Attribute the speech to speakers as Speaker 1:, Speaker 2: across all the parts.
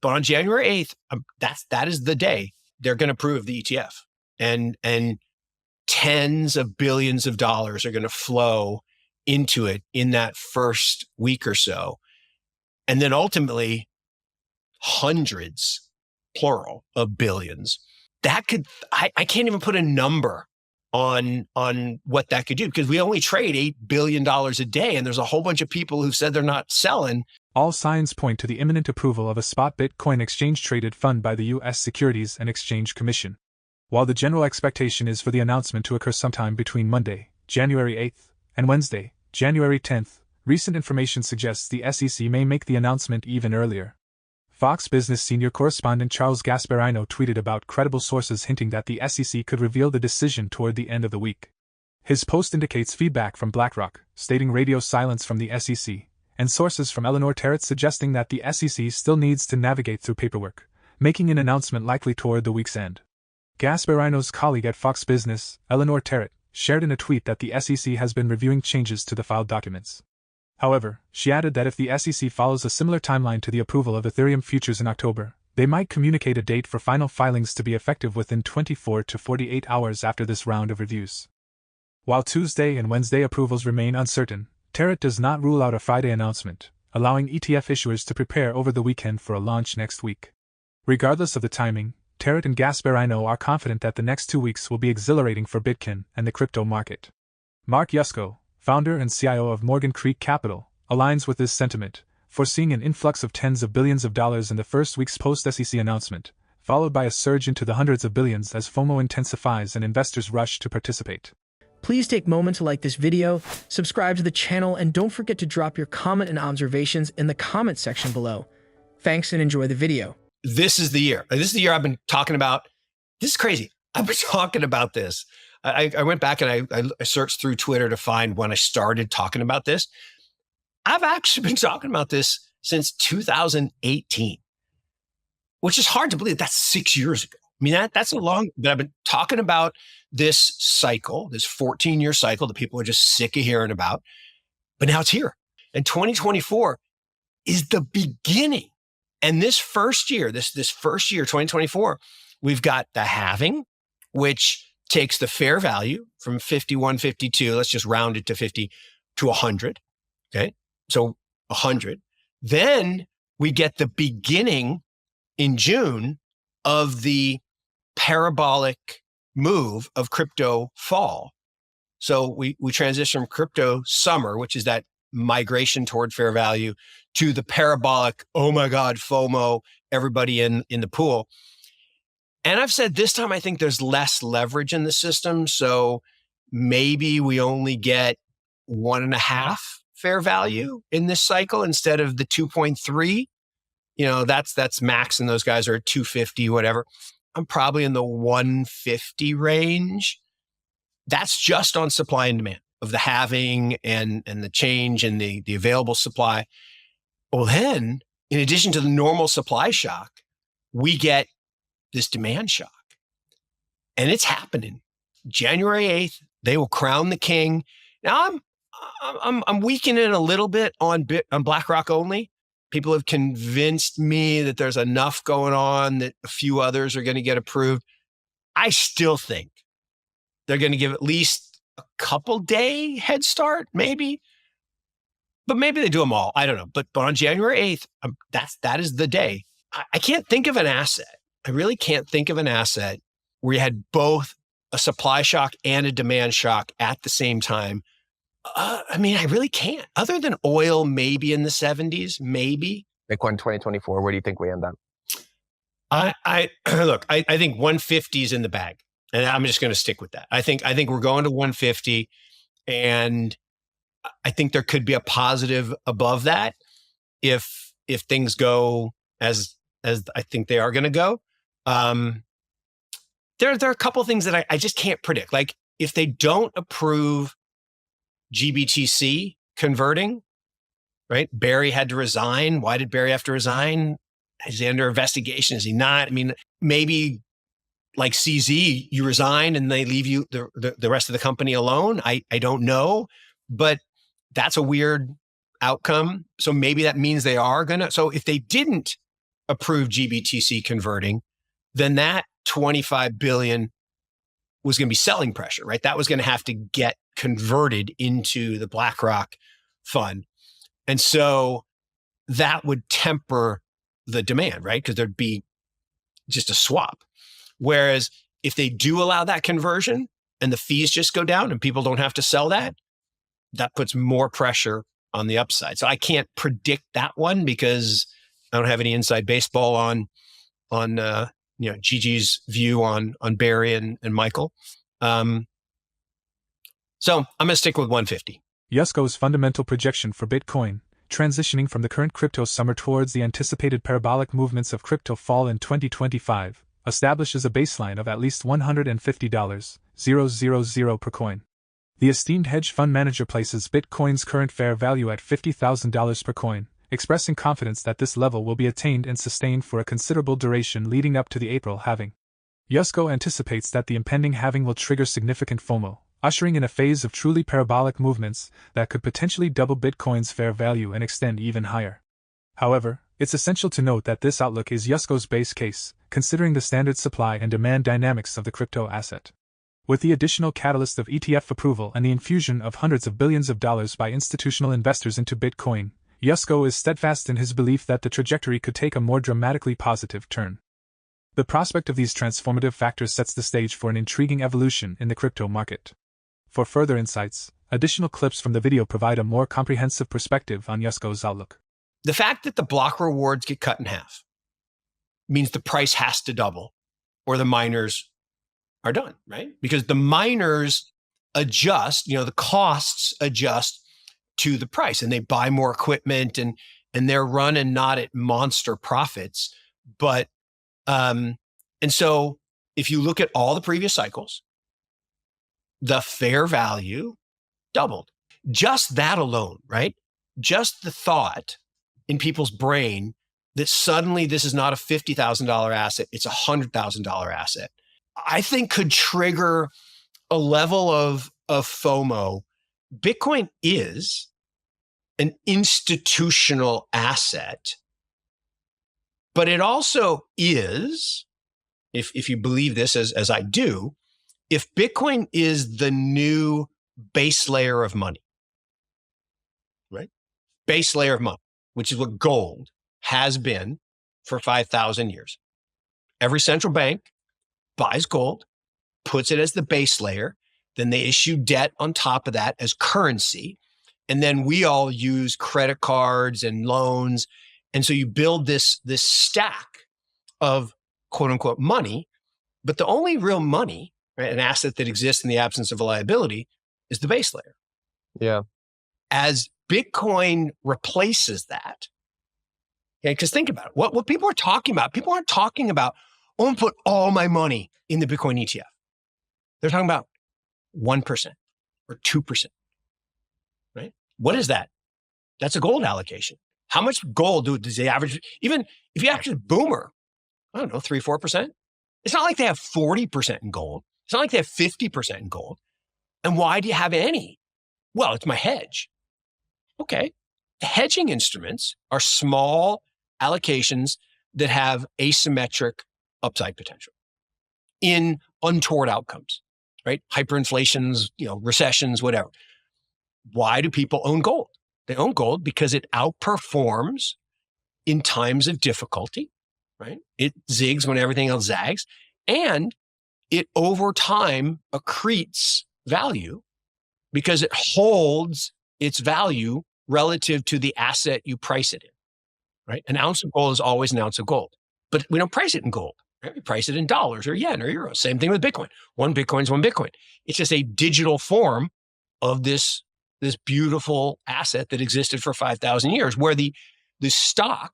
Speaker 1: But on January 8th, that is the day they're going to approve the ETF. And tens of billions of dollars are going to flow into it in that first week or so. And then ultimately, hundreds, plural, of billions. That could, I can't even put a number on what that could do, because we only trade $8 billion a day, and there's a whole bunch of people who've said they're not selling.
Speaker 2: All signs point to the imminent approval of a spot Bitcoin exchange-traded fund by the U.S. Securities and Exchange Commission. While the general expectation is for the announcement to occur sometime between Monday, January 8th, and Wednesday, January 10th, recent information suggests the SEC may make the announcement even earlier. Fox Business senior correspondent Charles Gasparino tweeted about credible sources hinting that the SEC could reveal the decision toward the end of the week. His post indicates feedback from BlackRock, stating radio silence from the SEC, and sources from Eleanor Terrett suggesting that the SEC still needs to navigate through paperwork, making an announcement likely toward the week's end. Gasparino's colleague at Fox Business, Eleanor Terrett, shared in a tweet that the SEC has been reviewing changes to the filed documents. However, she added that if the SEC follows a similar timeline to the approval of Ethereum futures in October, they might communicate a date for final filings to be effective within 24 to 48 hours after this round of reviews. While Tuesday and Wednesday approvals remain uncertain, Terrett does not rule out a Friday announcement, allowing ETF issuers to prepare over the weekend for a launch next week. Regardless of the timing, Terrett and Gasparino are confident that the next 2 weeks will be exhilarating for Bitcoin and the crypto market. Mark Yusko, founder and CIO of Morgan Creek Capital, aligns with this sentiment, foreseeing an influx of tens of billions of dollars in the first weeks post-SEC announcement, followed by a surge into the hundreds of billions as FOMO intensifies and investors rush to participate.
Speaker 3: Please take a moment to like this video, subscribe to the channel, and don't forget to drop your comment and observations in the comment section below. Thanks and enjoy the video.
Speaker 1: This is the year. This is the year I've been talking about. This is crazy. I've been talking about this. I went back and I searched through Twitter to find when I started talking about this. I've actually been talking about this since 2018, which is hard to believe. That's 6 years ago. I mean, that's a long, but I've been talking about this cycle, this 14-year cycle that people are just sick of hearing about, but now it's here. And 2024 is the beginning. And this first year, this first year, 2024, we've got the halving, which takes the fair value from 51.52, let's just round it to 50, to 100. Okay. So 100. Then we get the beginning in June of the parabolic move of crypto fall. So we transition from crypto summer, which is that migration toward fair value, to the parabolic, oh my God, FOMO, everybody in the pool. And I've said this time, I think there's less leverage in the system. So maybe we only get 1.5 fair value in this cycle instead of the 2.3. You know, that's max, and those guys are at 250, whatever. I'm probably in the 150 range. That's just on supply and demand of the halving and the change in the available supply. Well, then, in addition to the normal supply shock, we get this demand shock. And it's happening. January 8th, they will crown the king. Now I'm weakening a little bit on BlackRock only. People have convinced me that there's enough going on that a few others are going to get approved. I still think they're going to give at least a couple day head start, maybe. But maybe they do them all. I don't know. But on January 8th, that is the day. I can't think of an asset. I really can't think of an asset where you had both a supply shock and a demand shock at the same time. I mean, I really can't. Other than oil, maybe in the 70s, maybe.
Speaker 4: Bitcoin 2024, where do you think we end up?
Speaker 1: I think 150 is in the bag, and I'm just going to stick with that. I think we're going to 150, and I think there could be a positive above that if things go as I think they are going to go. There are a couple of things that I just can't predict. Like if they don't approve GBTC converting, right? Barry had to resign. Why did Barry have to resign? Is he under investigation? Is he not? I mean, maybe like CZ, you resign and they leave you the rest of the company alone. I don't know, but that's a weird outcome. So maybe that means they are gonna. So if they didn't approved GBTC converting, then that 25 billion was going to be selling pressure, right? That was going to have to get converted into the BlackRock fund. And so that would temper the demand, right? Because there'd be just a swap. Whereas if they do allow that conversion and the fees just go down and people don't have to sell that, that puts more pressure on the upside. So I can't predict that one because I don't have any inside baseball on Gigi's view on Barry and Michael. So I'm going to stick with 150.
Speaker 2: Yusko's fundamental projection for Bitcoin, transitioning from the current crypto summer towards the anticipated parabolic movements of crypto fall in 2025, establishes a baseline of at least $150,000 per coin. The esteemed hedge fund manager places Bitcoin's current fair value at $50,000 per coin, expressing confidence that this level will be attained and sustained for a considerable duration leading up to the April halving. Yusko anticipates that the impending halving will trigger significant FOMO, ushering in a phase of truly parabolic movements that could potentially double Bitcoin's fair value and extend even higher. However, it's essential to note that this outlook is Yusko's base case, considering the standard supply and demand dynamics of the crypto asset. With the additional catalyst of ETF approval and the infusion of hundreds of billions of dollars by institutional investors into Bitcoin, Yusko is steadfast in his belief that the trajectory could take a more dramatically positive turn. The prospect of these transformative factors sets the stage for an intriguing evolution in the crypto market. For further insights, additional clips from the video provide a more comprehensive perspective on Yusko's outlook.
Speaker 1: The fact that the block rewards get cut in half means the price has to double or the miners are done, right? Because the miners adjust, the costs adjust to the price and they buy more equipment and they're running not at monster profits. But, and so if you look at all the previous cycles, the fair value doubled. Just that alone, right? Just the thought in people's brain that suddenly this is not a $50,000 asset, it's a $100,000 asset, I think could trigger a level of FOMO. Bitcoin is an institutional asset, but it also is, if you believe this as I do, if Bitcoin is the new base layer of money, right? Base layer of money, which is what gold has been for 5,000 years. Every central bank buys gold, puts it as the base layer, then they issue debt on top of that as currency. And then we all use credit cards and loans. And so you build this stack of quote unquote money, but the only real money, right, an asset that exists in the absence of a liability, is the base layer.
Speaker 4: Yeah.
Speaker 1: As Bitcoin replaces that, okay, because think about it, what people are talking about, people aren't talking about, I'm going to put all my money in the Bitcoin ETF. They're talking about 1% or 2%, right? What is that? That's a gold allocation. How much gold does the average, even if you actually boomer, I don't know, 3, 4%? It's not like they have 40% in gold. It's not like they have 50% in gold. And why do you have any? Well, it's my hedge. Okay. The hedging instruments are small allocations that have asymmetric upside potential in untoward outcomes, right? Hyperinflations, recessions, whatever. Why do people own gold? They own gold because it outperforms in times of difficulty, right? It zigs when everything else zags, and it over time accretes value because it holds its value relative to the asset you price it in, right? An ounce of gold is always an ounce of gold, but we don't price it in gold, right? We price it in dollars or yen or euros. Same thing with Bitcoin. One Bitcoin is one Bitcoin. It's just a digital form of this beautiful asset that existed for 5,000 years, where the stock,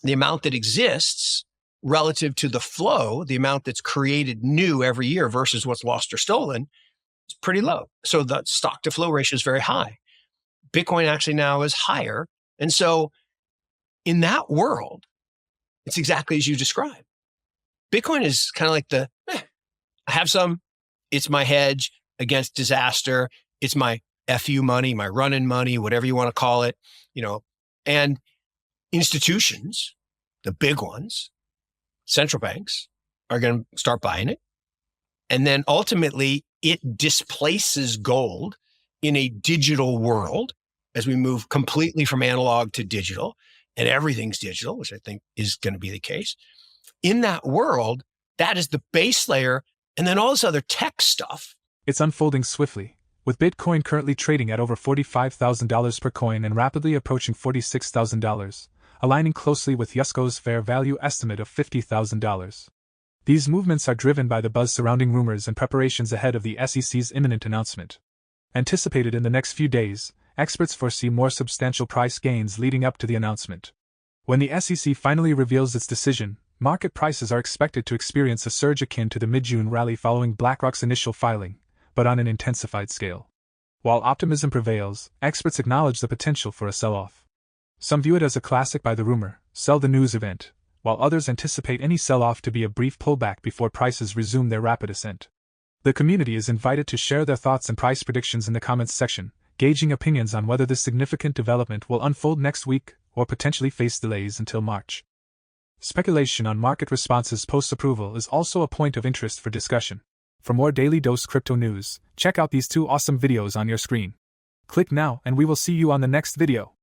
Speaker 1: the amount that exists relative to the flow, the amount that's created new every year versus what's lost or stolen, is pretty low. So the stock to flow ratio is very high. Bitcoin actually now is higher. And so in that world, it's exactly as you described. Bitcoin is kind of like I have some, it's my hedge against disaster. It's my FU money, my run-in money, whatever you want to call it, and institutions the big ones, central banks, are going to start buying it. And then ultimately, it displaces gold in a digital world as we move completely from analog to digital, and everything's digital, which I think is going to be the case. In that world, that is the base layer, and then all this other tech stuff.
Speaker 2: It's unfolding swiftly, with Bitcoin currently trading at over $45,000 per coin and rapidly approaching $46,000, aligning closely with Yusko's fair value estimate of $50,000. These movements are driven by the buzz surrounding rumors and preparations ahead of the SEC's imminent announcement. Anticipated in the next few days, experts foresee more substantial price gains leading up to the announcement. When the SEC finally reveals its decision, market prices are expected to experience a surge akin to the mid-June rally following BlackRock's initial filing, but on an intensified scale. While optimism prevails, experts acknowledge the potential for a sell-off. Some view it as a classic by the rumor, sell the news event, while others anticipate any sell-off to be a brief pullback before prices resume their rapid ascent. The community is invited to share their thoughts and price predictions in the comments section, gauging opinions on whether this significant development will unfold next week or potentially face delays until March. Speculation on market responses post-approval is also a point of interest for discussion. For more Daily Dose crypto news, check out these two awesome videos on your screen. Click now and we will see you on the next video.